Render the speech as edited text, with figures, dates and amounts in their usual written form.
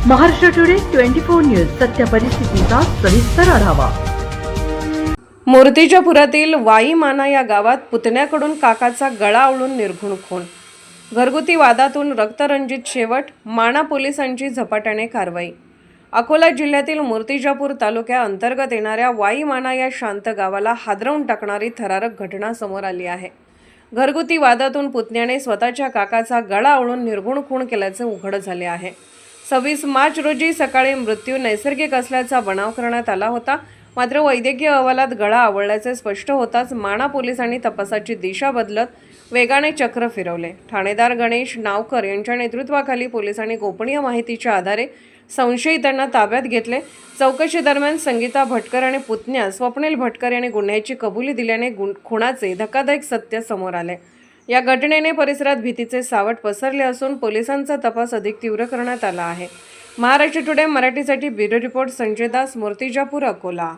Maharashtra today 24 news सत्य परिस्थितीचा सविस्तर आढावा। मूर्तिजापुरातील वाईमाना या गावात पुतण्याकडून काकाचा गळा आवळून निर्घुण खून। घरगुती वादातून रक्तरंजित शेवट, माणा पोलिसांची झपाट्याने कारवाई। अकोला जिल्ह्यातील मूर्तिजापूर तालुक्या अंतर्गत येणाऱ्या वाईमाना या शांत गावाला हादरवून टाकणारी थरारक घटना समोर आली आहे। घरगुती वादातून पुतण्याने स्वतःच्या काकाचा गळा आवळून निर्घुण खून केल्याचे उघड झाले आहे। 26 मार्च रोजी सकाळी मृत्यू नैसर्गिक असल्याचा बनाव करण्यात आला होता। मात्र वैद्यकीय अहवालात गळा आवळल्याचे स्पष्ट होताच माणा पोलिसांनी तपासाची दिशा बदलत वेगाने चक्र फिरवले। ठाणेदार गणेश नावकर यांच्या नेतृत्वाखाली पोलिसांनी गोपनीय माहितीच्या आधारे संशयितांना ताब्यात घेतले। चौकशी दरम्यान संगीता भटकर आणि पुतण्या स्वप्नील भटकर यांनी गुन्ह्याची कबुली दिल्याने खुनाचे धक्कादायक सत्य समोर आले। या घटनेने परिसरात भीतीचे सावट पसरले असून पोलिसांचा तपास अधिक तीव्र करण्यात आला आहे। महाराष्ट्र टुडे मराठीसाठी ब्युरो रिपोर्ट संजय दास, मूर्तिजापूर, अकोला।